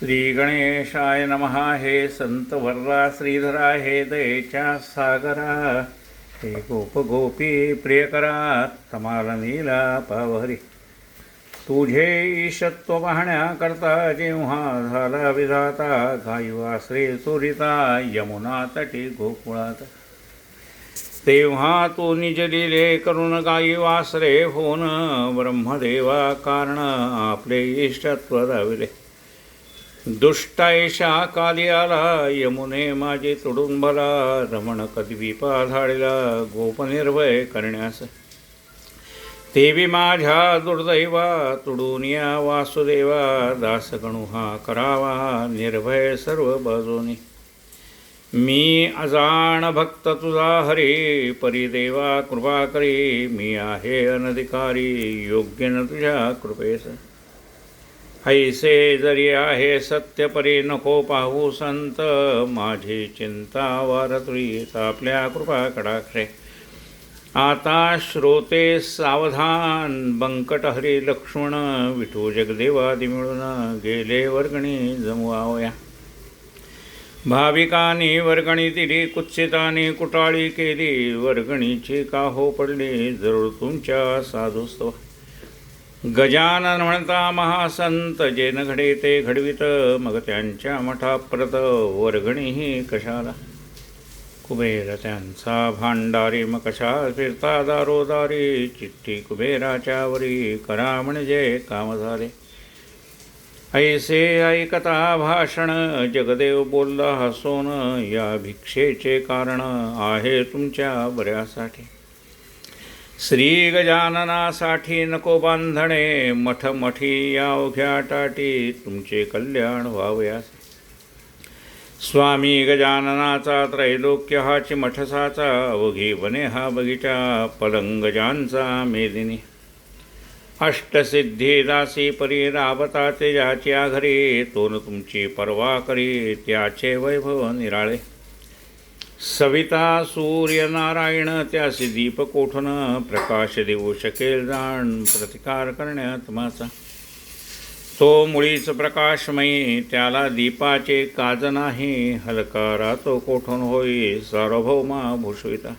श्री गणेशाय नमः. हे संत वर्रा श्रीधरा हे दयेच्या सागरा, हे गोप गोपी प्रियकरा तमाला नीला पावहरी. तुझे ईशत्व पाहण्याकरता जेव्हा झाला विधाता, घाई वासरे चोरिता यमुना तटी गोकुळात. तेव्हा तू निज लिले करून गाई वासरे होऊन, ब्रह्मदेवा कारण आपले इष्टत्व दाविले. दुष्टायशा काली आला यमुने माझे तुडून भला, रमण कद्वीपा धाडला गोपनिर्भय करण्यास. तेवी माझ्या दुर्दैवा तुडून या वासुदेवा, दासगणू हा करावा निर्भय सर्व बाजूनी. मी अजाण भक्त तुझा हरी, परिदेवा कृपा करी. मी आहे अनधिकारी योग्य न तुझ्या कृपेस. ऐसे जरी आहे सत्य परी नको पाहू संत, माझी चिंता वारतुरी आपल्या कृपा कडाक्षे. आता श्रोते सावधान बंकट हरी लक्ष्मण, विठू जगदेवादी मिळून गेले वर्गणी जमवावया. भाविकांनी वर्गणी दिली कुत्सितांनी कुटाळी केली, वर्गणीची का हो पडली जरूर तुमच्या साधुस्तव. गजानन म्हणता महासंत, जे न घडे ते घडवित, मग त्यांच्या मठा परत वर्गणीही कशाला. कुबेर त्यांचा भांडारी मग कशा फिरता दारोदारी, चिठ्ठी कुबेराच्या वरी करा म्हणजे काम झाले. ऐसे ऐकता भाषण जगदेव बोलला हसून, या भिक्षेचे कारण आहे तुमच्या बऱ्यासाठी. श्री गजाननासाठी नको बांधणे मठमठी या अवघ्या टाटी, तुमचे कल्याण व्हावयास. स्वामी गजाननाचा त्रैलोक्य हाची मठसाचा, अवघी बने हा बगीचा पलंगजांचा मेदिनी. अष्टसिद्धी दासी परी राबता ते ज्याच्या घरी, तोन तुमची पर्वा करी त्याचे वैभव निराळे. सविता सूर्य नारायण त्यासी दीप कोठून, प्रकाश देऊ शकेल जाण प्रतिकार करण्यात माझा. तो मुळीच प्रकाशमयी त्याला दीपाचे काज नाही, हलकारा तो कोठून होई सार्वभौमा भूषविता.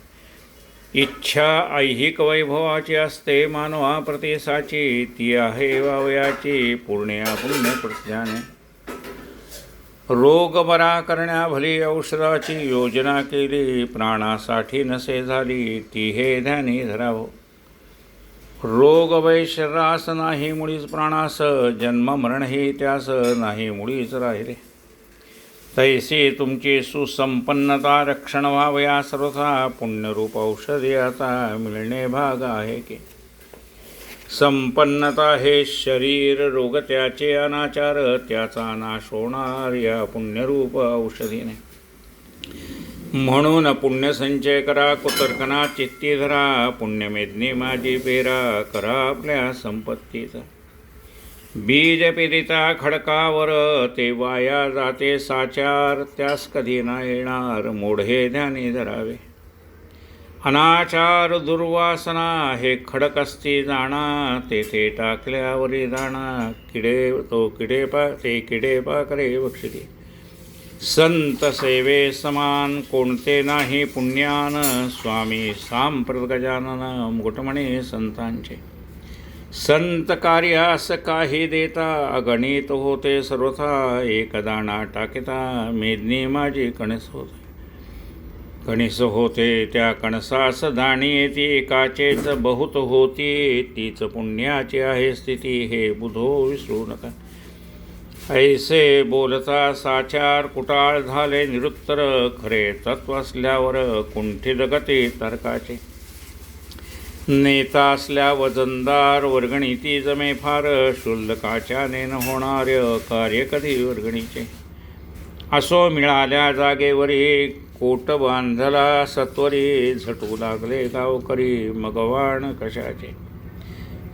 इच्छा ऐहिक वैभवाची असते मानवा प्रदेशाची, ती आहे वावयाची पुण्या पुण्य प्रत्याने. रोग बरा करण्या भली औषधाची योजना केली, प्राणासाठी नसे झाली ती हे ध्यानी धरावं. रोग वैशरास नाही मुळीच प्राणास, जन्म मरणही त्यास नाही मुळीच राहिले. तैसी तुमची सुसंपन्नता रक्षण व्हावया सर्वथा, पुण्यरूप औषधी आता मिळणे भाग आहे की. संपन्नता हे शरीर रोग त्याचे अनाचार, त्याचा नाश होणार या पुण्यरूप औषधीने. म्हणून पुण्यसंचय करा कुतर्कना चित्ती धरा, पुण्यमेदनी माझी पेरा करा आपल्या संपत्तीचा. बीज पेरिता खडकावर ते वाया जाते साचार, त्यास कधी ना येणार मोढे ध्यानी धरावे. अनाचार दुर्वासना हे खडक असती जाणा, तेथे टाकल्यावरी दाणा. किडे पाकरे बक्षिले. संत सेवे समान कोणते नाही पुण्यान, स्वामी सांप्रत गजानन मुकुटमणे संतांचे. संत कार्यास काही देता अगणित होते सर्वथा, एक दाणा टाकिता मेदनी माझी कणस होते. कणिस होते त्या कणसास दाणी येती, एकाचेच बहुत होती तीच पुण्याची आहे स्थिती, हे बुधो विसरू नका. ऐसे बोलता साचार कुटाळ झाले निरुत्तर, खरे तत्व असल्यावर कुंठित गती तर्काचे. नेता असल्या वजनदार वर्गणीती जमे फार, शुल्लकाच्याने न होणार कार्य कधी वर्गणीचे. असो मिळाल्या जागेवरी कोट बांधला सत्वरी, झटू लागले गावकरी मगवाण कशाचे.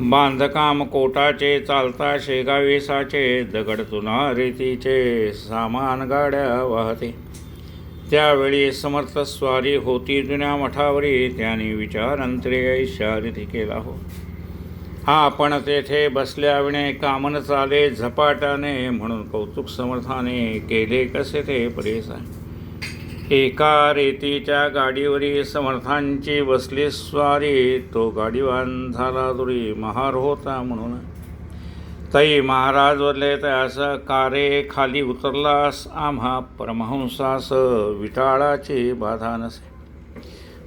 बांधकाम कोटाचे चालता शेगावेसाचे, दगड चुना रेतीचे सामान गाड्या वाहते. त्यावेळी समर्थ स्वारी होती जुन्या मठावरी, त्यांनी विचारांतरे ऐशारिती केला हो. आपण तेथे बसल्याविणे कामन चाले झपाटाने, म्हणून कौतुक समर्थाने केले कसे ते परेसा. एका रेतीच्या गाडीवरी समर्थांची बसली स्वारी, तो गाडीवान झाला दुरी महार होता म्हणून. तै महाराज वरले त्यास कारे खाली उतरलास, आम्हा परमहंसास विटाळाची बाधा नसे.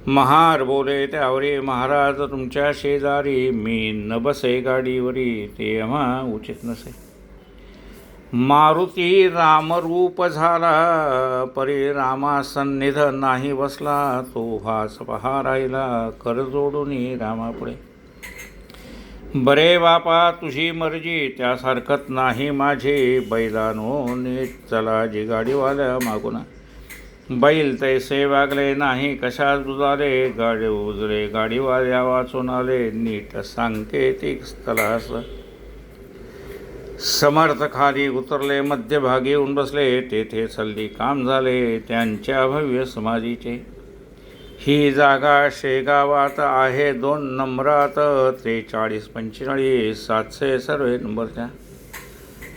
महार बोले त्यावरी महाराज तुमच्या शेजारी, मी न बसे गाडीवरी ते आम्हा उचित नसे. मारुती रामरूप झाला, परी रामा सन्निध नाही बसला, तो हाच पहा राहिला कर जोडून रामापुढे. बरे बापा तुझी मर्जी त्यास हरकत नाही माझी, बैलानो नीट चला जी गाडीवाल्या मागून. बैल तैसे वागले नाही कशात दुजाले, गाडी उजले गाडीवाल्या वाचून आले, नीट सांकेतिक स्थलास. समर्थ खाली उतरले मध्यभागी येऊन बसले, तेथे सल्ली काम झाले त्यांच्या भव्य समाधीचे. ही जागा शेगावात आहे 2 नंबरात, 43-45 700 सर्वे नंबरच्या.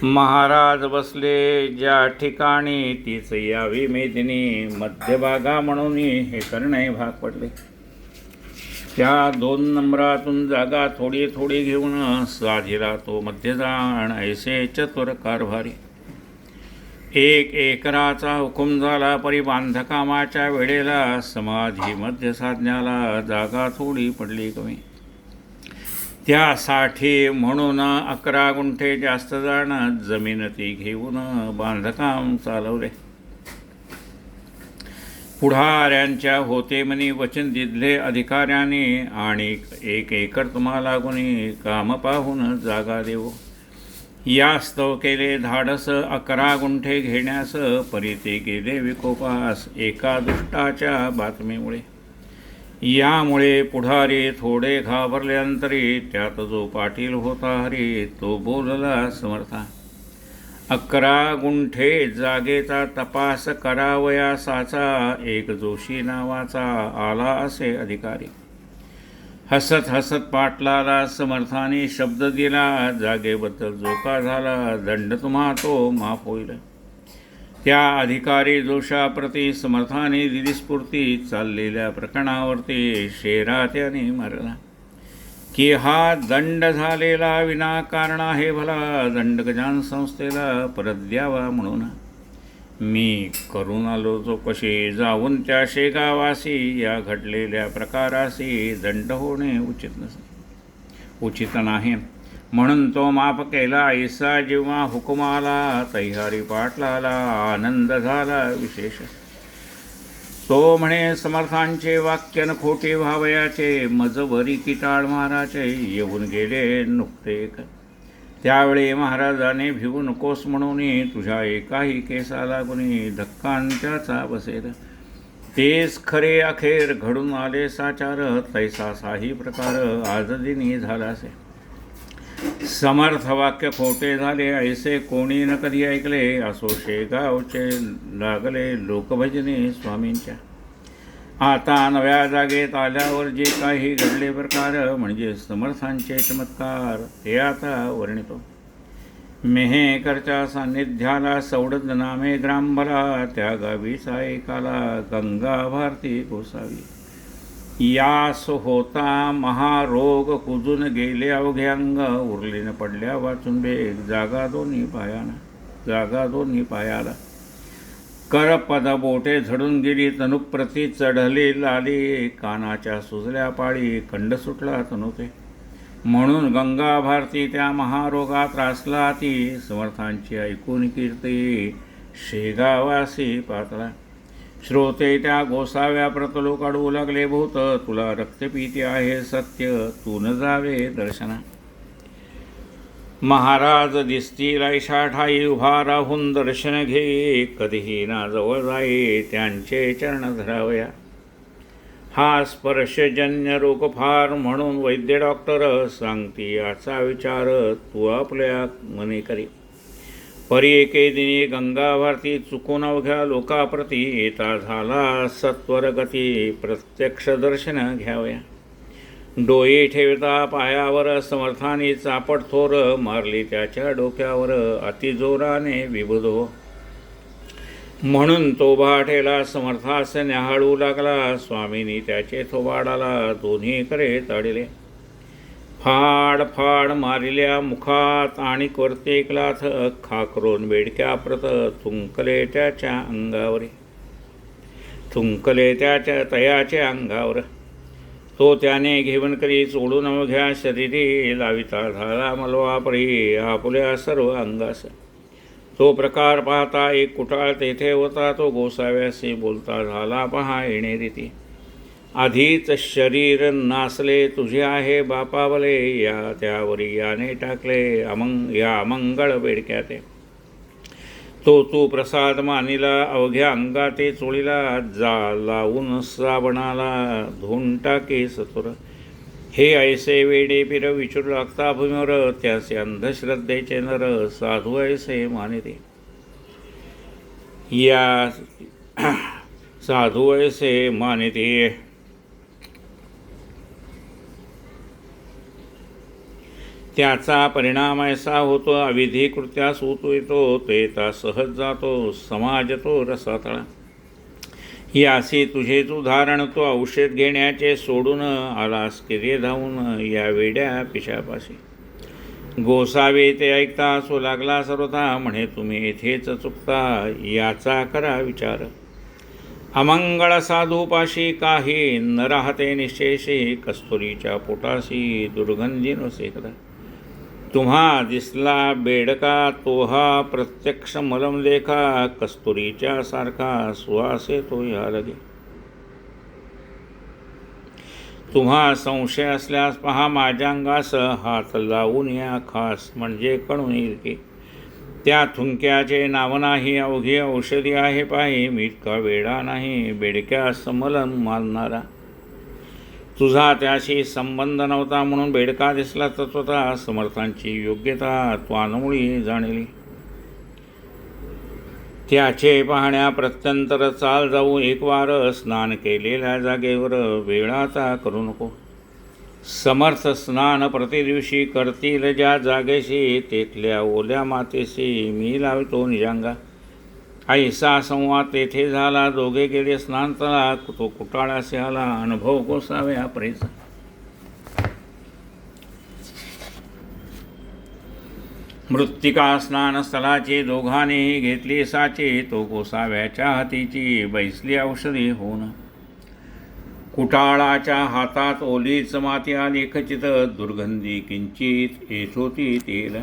महाराज बसले ज्या ठिकाणी तीच यावी मेदिनी, मध्यभागा म्हणून हे करणे भाग पडले. त्या 2 नंबरातून जागा थोडी थोडी घेऊन साधिला तो मध्य जाण, ऐसे चतुर कारभारी. 1 एकराचा हुकूम झाला परी बांधकामाच्या वेळेला, समाधी मध्य साधण्याला जागा थोडी पडली कमी. त्यासाठी म्हणून 11 गुंठे जास्त जाण जमीन ती घेऊन बांधकाम चालवले. पुढाऱ्यांच्या होते मनी वचन दिले अधिकाऱ्याने, आणि 1 एकर तुम्हाला गुणी काम पाहून जागा देऊ. यास्तव केले धाडस 11 गुंठे घेण्यास, परी ते गेले विकोपास एका दुष्टाच्या बातमीमुळे. यामुळे पुढारी थोडे घाबरल्यानंतरी त्यात जो पाटील होता हरी, तो बोलला समर्था. 11 गुंठे जागेचा तपास करावयासाचा, एक जोशी नावाचा आला असे अधिकारी. हसत हसत पाटलाला समर्थाने शब्द दिला, जागेबद्दल जो का झाला दंड तुम्हा तो माफ होईल. त्या अधिकारी जोशाप्रती समर्थाने दिली स्फूर्ती, चाललेल्या प्रकरणावरती शेरा त्याने मारला. की हा दंड झालेला विनाकारण आहे भला, दंड गजान संस्थेला परत द्यावा म्हणून. मी करून आलो चौकशी जाऊन त्या शेगावासी, या घडलेल्या प्रकारासी दंड होणे उचित नाही, म्हणून तो माफ केला ऐसा जेव्हा हुकुमाला. तैहारी पाटलाला आनंद झाला विशेष, तो म्हणे समर्थांचे वाक्य न खोटे व्हावयाचे, मजवरी किटाळ महाराचे येऊन गेले नुकते. त्यावेळी महाराजाने भिवू नकोस म्हणून, तुझ्या एकाही केसा लागुनी धक्कांच्याचा बसेल. तेच खरे अखेर घडून आले साचार, तैसा साही प्रकार आज दिनी झालासे. समर्थ वाक्य खोटे झाले ऐसे कोणी न कधी ऐकले, असो शेगावचे लागले लोकभजने स्वामींच्या. आता नव्या जागेत आल्यावर जे काही घडले प्रकार, म्हणजे समर्थांचे चमत्कार ते आता वर्णितो. मेहेकरच्या सान्निध्याला सवडत नामे ग्राम भला, त्या गावीचा एकाला गंगा भारती गोसावी. यास होता महारोग कुजून गेले अवघे अंग, उरले न पडल्या वाचून बेग जागा दोन्ही पायाला. करपद बोटे झडून गेली तनुप्रती चढली लाली, कानाच्या सुजल्या पाळी कंड सुटला तनुते. म्हणून गंगा भारती त्या महारोगात त्रासला ती, समर्थांची ऐकून कीर्ती शेगावासी पातळा. श्रोते त्या गोसाव्या प्रतलो काढू लागले भूत, तुला रक्तपीती आहे सत्य तू न जावे दर्शना. महाराज दिसतील ऐशा ठाई उभा राहून दर्शन घे, कधीही ना जवळ जाई त्यांचे चरण धरावया. हा स्पर्शजन्य रोग फार म्हणून वैद्य डॉक्टर सांगती याचा विचार तू आपल्या मने करी. परी एके दिनी गंगा भारती चुकून अवघ्या लोकाप्रती येता झाला सत्वर गती, प्रत्यक्ष दर्शन घ्यावया. डोई ठेवता पायावर समर्थाने चापट थोर मारली त्याच्या डोक्यावर अतिजोराने विबुधो. म्हणून तो भाटेला समर्थास न्याहाळू लागला. स्वामींनी त्याचे थोबाडाला दोन्हीकडे ताडिले. फाड फाड मारिल्या मुखात आणि करते क्लाथ खाकरून बेडक्या प्रत थुंकले त्याच्या अंगावर, थुंकले त्याच्या तयाच्या अंगावर. तो त्याने घेऊन करी चोडून अवघ्या शरीरी लाविता झाला मलवा परी आपुल्या सर्व अंगास. तो प्रकार पाहता एक कुटाळ तेथे होता. तो गोसाव्याशी बोलता झाला पहा येणे रीती. आधीच शरीर नासले तुझे आहे बापावले, या त्यावरी याने टाकले या अमंगळ बेडक्याते. तो तू प्रसाद मानिला अवघ्या अंगाते चोळीला, जा लावून श्रावणाला धुवून टाके सतुर. हे ऐसे वेडे पिर विचारू लागता भूमीवर, त्याचे अंधश्रद्धेचे नर साधू ऐसे मानिते. या साधू ऐसे मानिते. त्याचा परिणाम ऐसा होतो अविधी कृत्यास होतो येतो, ते सहज जातो समाज तो रसातळा. यासी तुझेच उदाहरण तो औषध घेण्याचे सोडून आलास किरे धावून या वेड्या पिशापाशी. गोसावे ते ऐकता सो लागला सर्वथा म्हणे तुम्ही येथेच चुकता, याचा करा विचार. अमंगळ साधूपाशी काही न राहते निशेषी, कस्तुरीच्या पोटाशी दुर्गंधी नसे. तुम्हा दिसला बेडका तो हा प्रत्यक्ष मलम देखा, कस्तुरीच्या सारखा सुवासे तो या लगे. तुम्हा संशय असल्यास पहा माझ्या अंगास, हात लावून या खास म्हणजे कळून येईल की त्या थुंक्याचे नाव नाही. अवघी औषधी आहे पाही, मी इतका वेडा नाही बेडक्यास मलम मारणारा. तुझा त्याशी संबंध नव्हता म्हणून बेडका दिसला तत्वता. समर्थांची योग्यता त्वानमुळी जाणली. त्याचे पाहण्या प्रत्यंतर चाल जाऊ एक वार, स्नान केलेल्या जागेवर वेळाचा करू नको. समर्थ स्नान प्रतिदिवशी करतील ज्या जागेशी, तेथल्या ओल्या मातेशी मी लावतो निजांगा. ऐसा संवाद तेथे झाला. दोघे गेले स्नानतळा. तो कुटाळासे आला अनुभव गोसाव्या परीचा. मृत्तिका स्नानस्थळाची दोघांनीही घेतली साची, तो गोसाव्याच्या हातीची बैसली औषधी होऊन. कुटाळाच्या हातात ओलीच माती आली खचित, दुर्गंधी किंचित येत होती तेल.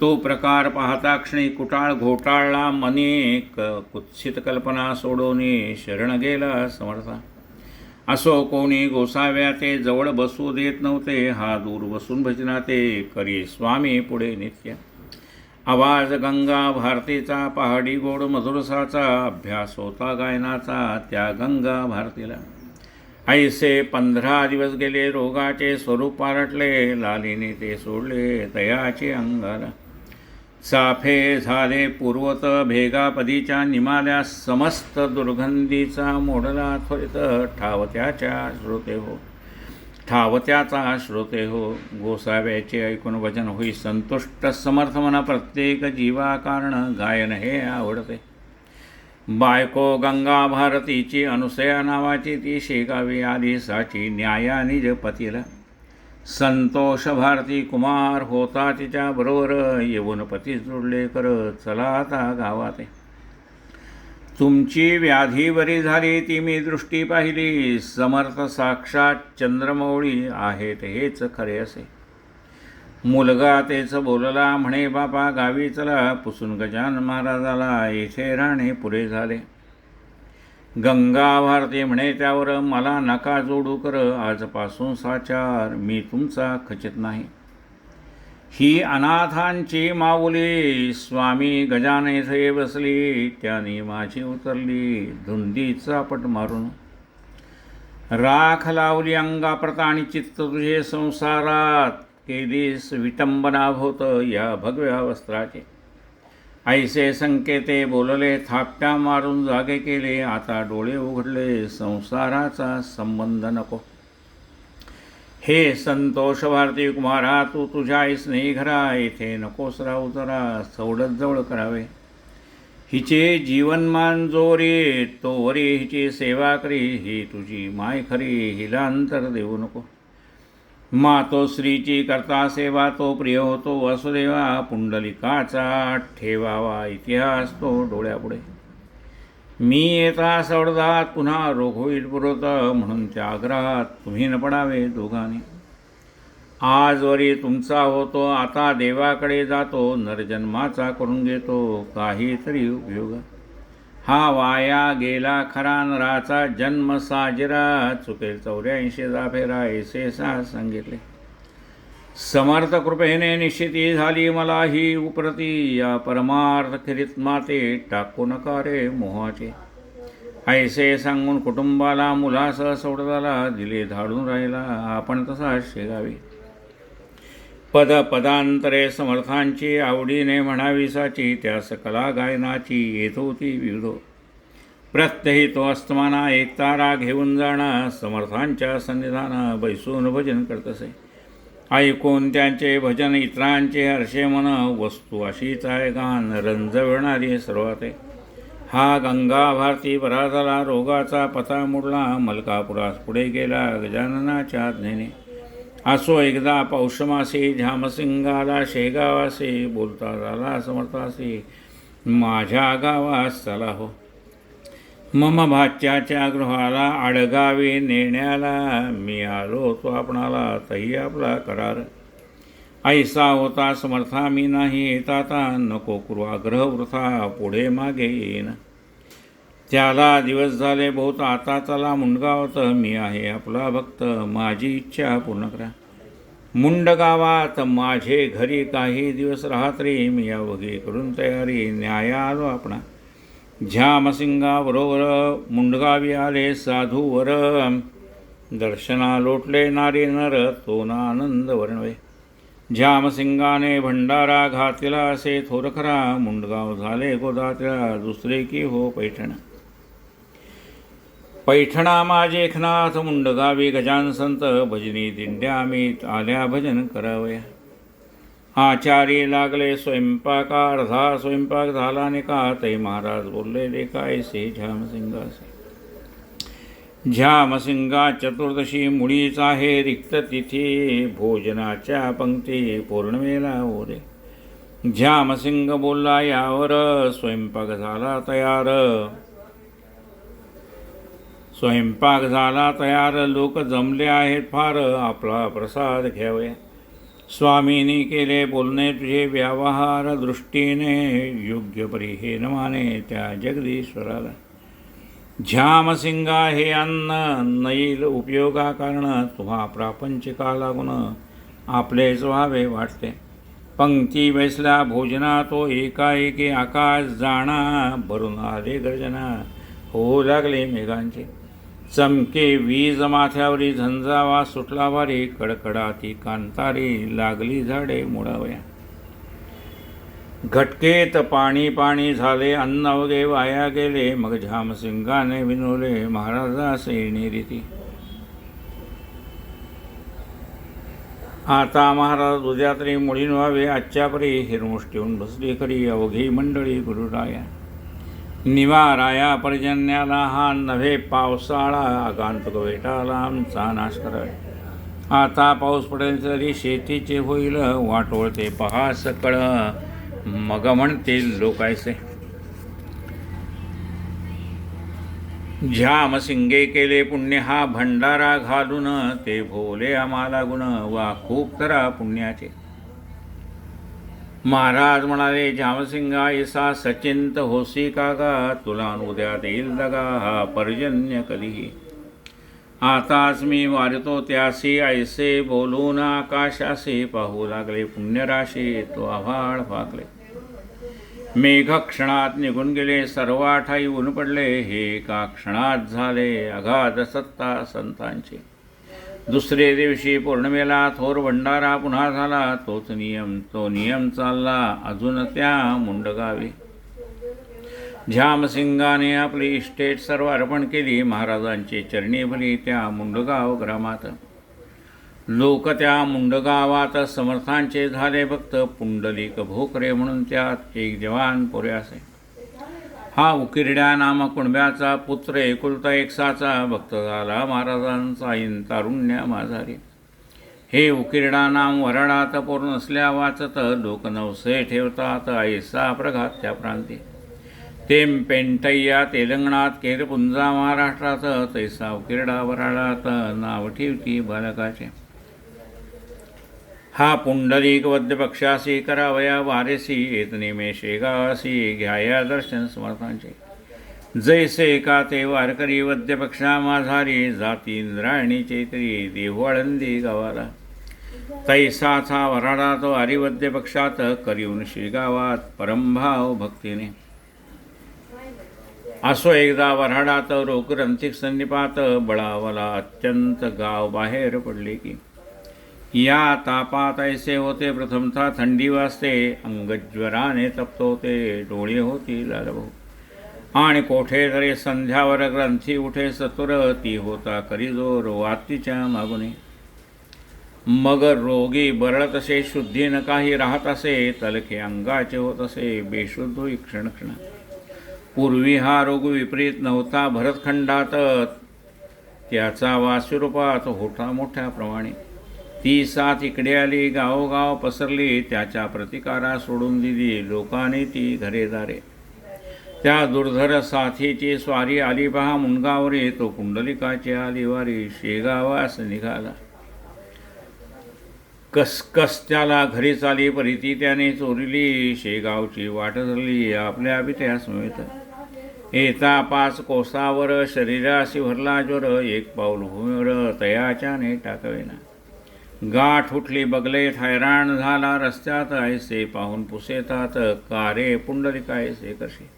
तो प्रकार पाहता क्षणी कुटाळ घोटाळला मनी, कुत्सित कल्पना सोडवणे शरण गेला समर्था. असो कोणी गोसाव्या ते जवळ बसू देत नव्हते, हा दूर बसून भजनाते करी स्वामी पुढे नित्य. आवाज गंगा भारतीचा पहाडी गोड मधुरसाचा, अभ्यास होता गायनाचा त्या गंगा भारतीला. ऐसे 15 दिवस गेले रोगाचे स्वरूप पारटले, लालीने ते सोडले तयाचे अंगाला. चाफे झाले पूर्वत भेगापदीच्या निमाल्या, समस्त दुर्गंधीचा मोडला त्वरित ठावत्याच्या श्रोते हो, ठावत्याचा श्रोते हो. गोसाव्याचे ऐकून वचन होई संतुष्ट समर्थ मना, प्रत्येक जीवा कारण गायन हे आवडते. बायको गंगा भारतीची अनुसया नावाची ती शेकावी आली साची, न्याया निज पतीला. संतोष भारती कुमार होता तिच्या बरोबर, येऊन पती जोडले कर चला आता गावात. तुमची व्याधी बरी झाली ती मी दृष्टी पाहिली, समर्थ साक्षात चंद्रमौळी आहेत हेच खरे असे. मुलगा तेच बोलला म्हणे बापा गावी चला, पुसून गजानन महाराजाला येथे राहणे पुरे झाले. गंगा भारती म्हणे त्यावर मला नका जोडू कर, आजपासून साचार मी तुमचा खचित नाही. ही अनाथांची माऊली स्वामी गजानन येथे बसली, त्याने माझी उतरली धुंदीचा पट मारून. राख लावली अंगाप्रत आणि चित्त तुझे संसारात, केलीस विटंबना होत या भगव्या वस्त्राचे. ऐसे संकेते बोलले थापट्या मारून जागे केले, आता डोळे उघडले संसाराचा संबंध नको. हे संतोष भारती कुमारा, तू तुझ्या स्नेही घरा, येथे नकोस राहू जरा, सवडत जवळ करावे. हिचे जीवनमान जोरी तोवरी हिची सेवा करी, ही तुझी माय खरी, हिला अंतर देऊ नको. मातोश्रीची करता सेवा, तो प्रिय होतो वसुदेवा, पुंडलिकाचा ठेवावा इतिहास तो डोळ्यापुढे. मी येता सवडदात पुन्हा रोग होईल पुरवत, म्हणून त्या आग्रहात तुम्ही न पडावे दोघांनी. आजवरी तुमचा होतो, आता देवाकडे जातो, नरजन्माचा करून घेतो काहीतरी उपयोग. हा वाया गेला खरा नराचा जन्म साजरा, चुकेल 84 फेरा ऐसे सांगितले. समर्थ कृपेने निश्चिती झाली मला ही उपरती, या परमार्थ खिरीत माते टाकू नका रे मोहाचे. ऐसे सांगून कुटुंबाला मुलासह सोडताला दिले धाडून राहिला, आपण तसा शेगावी. पदांतरे समर्थांची आवडीने म्हणावीसाची, त्या सकला गायनाची येत होती विविध. प्रत्यही तो अस्तमाना एक तारा घेऊन जाणा, समर्थांच्या सन्निधाना बैसून भजन करतसे. ऐकून त्यांचे भजन इतरांचे हर्षे मन, वस्तू अशीच आहे गान रंजविणारी सर्वाते. हा गंगा भारती बरा झाला, रोगाचा पता मुडला, मलकापुरास पुढे गेला गजाननाच्या आज्ञेने. असो एकदा पौषमासी, झामसिंगाला शेगावासी, बोलता झाला समर्थासी, माझ्या गावास चला हो. मम भाच्याच्या गृहाला आडगावी नेण्याला, मी आलो तो आपणाला तही आपला करार. ऐसा होता समर्था मी नाही येताता, नको करू आग्रह वृथा पुढे मागे येईन. त्याला दिवस झाले बहुत, आता चला मुंडगावात, मी आहे आपला भक्त, माझी इच्छा पूर्ण करा. मुंडगावात माझे घरी काही दिवस राहत्री, मी अवघी करून तयारी न्याया आलो आपणा. झामसिंगाबरोबर मुंडगावी आले साधूवर, दर्शना लोटले नारी नर तो ना आनंद वर्णवे. झामसिंगाने भंडारा घातला असे थोर खरा, मुंडगाव झाले गोदात्या दुसरे की हो पैठण. पैठणा माझे खनाथ मुंडगावी गजान संत, भजनी दिंड्या मीत आल्या भजन करावया. आचारी लागले स्वयंपाका, अर्धा स्वयंपाक झाला निका, तै महाराज बोलले लेखायसे झामसिंगासे. झामसिंगा चतुर्दशी मुळीच आहे रिक्त तिथी, भोजनाच्या पंक्ती पौर्णिमेला ओरे. झामसिंग बोलला यावर, स्वयंपाक झाला तयार. स्वयंपाक झाला तयार, लोक जमले आहेत फार, आपला प्रसाद घ्यावया. स्वामींनी केले बोलणे तुझे व्यवहार, दृष्टीने योग्य परी हे न माने त्या जगदीश्वराला. झामसिंगा हे अन्न नईल उपयोगा कारण, तुम्हा प्रापंचिका लागून आपलेच व्हावे वाटते. पंक्ती बैसल्या भोजना तो एकाएकी आकाश जाणा, भरून आले गर्जना होऊ लागले मेघांचे. चमके वीज माथ्यावरी, झंझावा सुटला वारी, कडकडाती कांतारी लागली झाडे मुडावया. घटकेत पाणी पाणी झाले, अन्न अवघे वाया गेले, मग झामसिंगाने विनवले महाराजासे रीती. आता महाराज उद्या तरी मुळीन व्हावे, आजच्या परी हिरमुष्टीहून बसली खरी अवघी मंडळी गुरुराया. निवाराया पर्जन्याला हा नव्हे पावसाळा, आगांतुक वेटाला आमचा नाश करावे. आता पाऊस पडेल तरी शेतीचे होईल, वाटोळते पहा सकळ, मग म्हणतील लोकायसे. झामसिंगे केले पुण्य हा भंडारा घालून, ते भोले आम्हाला गुण वा खूप करा पुण्याचे. महाराज म्हणाले झामसिंगा ऐसा सचिंत होसी कागा, तुला उद्या देईल दगा हा पर्जन्य कधीही. आताच मी वारतो त्यासी, ऐसे बोलून आकाशासी, पाहू लागले पुण्यराशी तो आभाळ फाकले. मेघ क्षणात निघून गेले, सर्व ठाई ऊन पडले, हे एका क्षणात झाले अगाध सत्ता संतांची. दुसरे दिवशी पौर्णिमेला थोर भंडारा पुन्हा झाला, तो नियम चालला अजून त्या मुंडगावी. झामसिंगाने आपली इस्टेट सर्व अर्पण केली, महाराजांची चरणी भली त्या मुंडगाव ग्रामात. लोक त्या मुंडगावात समर्थांचे झाले भक्त. पुंडलिक भोकरे म्हणून त्यात एक जवान पोरे असे. हा उकिरड्या नाम कुणब्याचा पुत्र एकुलता एकसाचा भक्त झाला महाराजांचा ऐन तारुण्या माझारी. हे उकिरडा नाम वराडात पोर नसल्या वाचत. लोक नवसे ठेवतात ऐसा प्रघात त्या प्रांती. तेम पेंटय्या तेलंगणात केरपुंजा महाराष्ट्रात. तैसा उकिरडा वराडात नाव ठेवती बालकाचे. हा पुंडलिक वद्य पक्षासी करावया वारेसी. येत नेमे शेगावासी घ्याया दर्शन समर्थांचे. जैसे का ते वारकरी वद्य पक्षा माझारी. जाती इंद्रायणी चैत्री देहू आळंदी गावाला. तैसाचा वराडात वारीवद्य पक्षात. करीऊन शेगावात परमभाव भक्तीने. असो एकदा वऱ्हाडात रोगग्रंथिक संनिपात. बळावला अत्यंत गाव बाहेर पडले की. या तापात ऐसे होते प्रथमता थंडी वाजते. अंगज्वराने तप्त होते डोळे होती लालभाऊ. आणि कोठे तरी संध्यावर ग्रंथी उठे सतुर. ती होता करी जोर वातीच्या मागुने. मग रोगी बरळत असे शुद्धी न काही राहत असे. तलखे अंगाचे होत असे बेशुद्ध होई क्षण क्षण. पूर्वी हा रोग विपरीत नव्हता भरतखंडात. त्याचा वासुरूपात होता मोठ्या प्रमाणे. ती साथ इकडे आली गावोगाव पसरली. त्याच्या प्रतिकारा सोडून दिली लोकांनी ती घरेदारे. त्या दुर्धर साथीची स्वारी आली पहा मुनगावरे. तो पुंडलिकाची आली वारी शेगावास निघाला. कसकस त्याला घरी चाली परिती त्याने चोरिली. शेगावची वाट धरली आपल्या बित्या समेत. येता 5 कोसावर शरीराशी भरला ज्वर. एक पाऊल भूमीवर तयाच्याने टाकवेना. गाठ उठली बगले हैराण झाला रस्त्यात. ऐसे पाहून पुसेतात कारे पुंडलिका ऐसे कसे.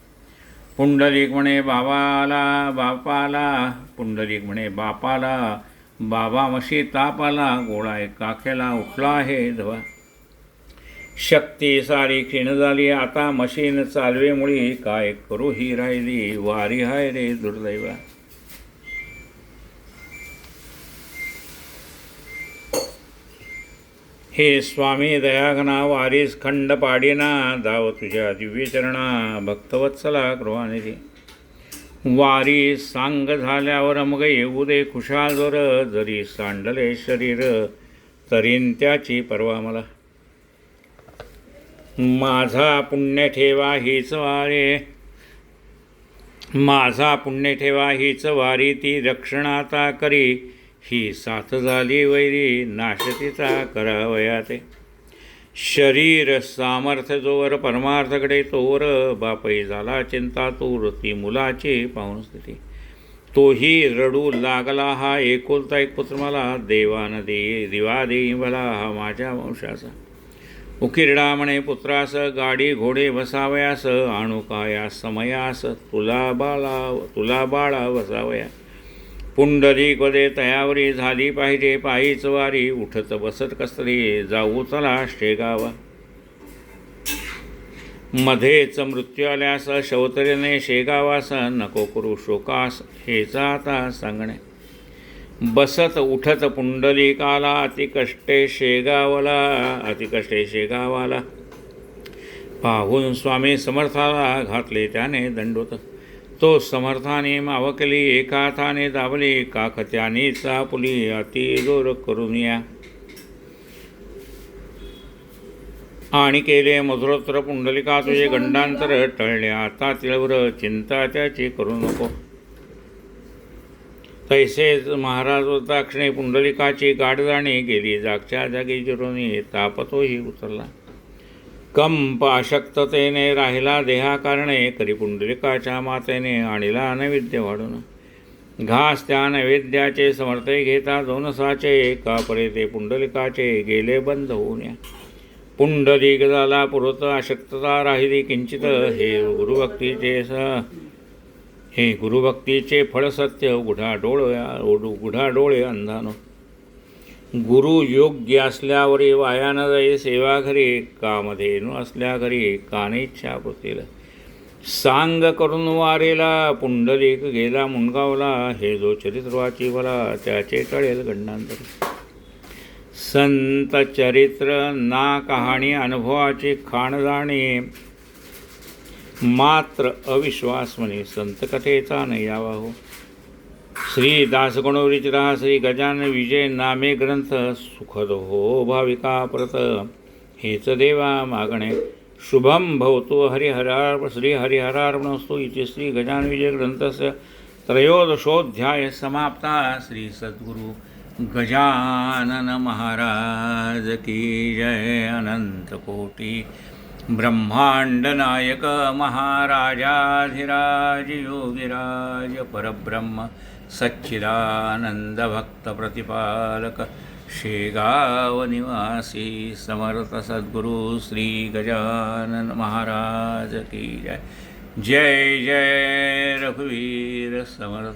पुंडलिक म्हणे बापाला. पुंडलिक म्हणे बापाला. बाबा मशी तापाला. गोळा एक काखेला उठला आहे धवा. शक्ती सारी क्षीण झाली आता मशीन चालवेमुळी. काय करू ही राहिली वारी हाय रे दुर्दैवा. हे स्वामी दयाघना वारीस खंड पाडीना. धाव तुझ्या दिव्यचरणा भक्तवत्सला कृपानिधी. वारी सांग झाल्यावर मग येऊ दे खुशाल जोर. जरी सांडले शरीर तरीन त्याची परवा मला. माझा पुण्य ठेवा हीच वारी. माझा पुण्य ठेवा हीच वारी. ती रक्षणाता करी. ही साथ झाली वैरी नाशतीचा करावया ते. शरीर सामर्थ्य जोवर परमार्थकडे तोवर. बापही झाला चिंता तूर ती मुलाची पाहून स्थिती. तोही रडू लागला हा एकुलता एक पुत्र मला. देवान दिवा देई भला हा माझ्या वंशाचा. उकिरडा म्हणे पुत्रास गाडी घोडे बसावयास. आणू काया समयास तुला बाळा वसावया. पुंडलिक वदे तयावरी झाली पाहिजे पायीच वारी. उठत बसत कसरी जाऊ चला शेगावा. मध्येच मृत्यू आल्यास शौतरेने शेगावास. नको करू शोकास हेचा आता सांगणे. बसत उठत पुंडलिकाला अतिकष्टे शेगावाला. पाहून स्वामी समर्थाला घातले त्याने दंडोत. तो समर्थाने मावकली एका हाताने दाबली. काख त्याने चापुली अति जोर करून या. आणि केले मधुरोत्तर पुंडलिका तुझे गंडांतर टळले आता तिळवर. चिंता त्याची करू नको. तैसेच महाराज दाक्षिणे पुंडलिकाची गाठ जाणे. गेली जागच्या जागी जिरोनी तापतोही उतरला. कंप अशक्ततेने राहिला देहाकारणे. करी पुंडलिकाच्या मातेने आणिला नैवेद्य वाढून. घास त्या नैवेद्याचे समर्थे घेता 2 साचे. एका परे ते पुंडलिकाचे गेले बंद होऊन या. पुंडलिक झाला पुरत अशक्तता राहिली किंचित. हे गुरुभक्तीचे फळ सत्य. उघडा डोळे अंधानो. गुरु योग्य असल्यावरी वाया न जाई सेवा घरी. कामधेनू असल्या घरी कानेच्छा पुरतील. सांग करून वारेला पुंडलिक गेला मुनगावला. हे जो चरित्र वाची भला त्याचे टळेल गंडांतर. संत चरित्र ना कहाणी अनुभवाचे खाण जाणे, मात्र अविश्वास म्हणे संत कथेचा न यावा हो. श्री दासगुणविरचिता श्री गजानन विजय नामे ग्रंथ सुखद हो भाविका प्रत, हेच देवा मागणे. शुभम भवतो हरिहरार्पण श्री हरिहरार्पणस्तु इति श्री गजानन विजय ग्रंथस्य त्रयोदशोऽध्याय समाप्ता. श्री सद्गुरु गजानन महाराज की जय. अनंत कोटि ब्रह्मांड नायक महाराजाधिराज योगिराज परब्रह्म सच्चिदानंद भक्त प्रतिपालक शेगाव निवासी समर्थ सद्गुरु श्री गजानन महाराज की जय. जय जय रघुवीर समर्थ.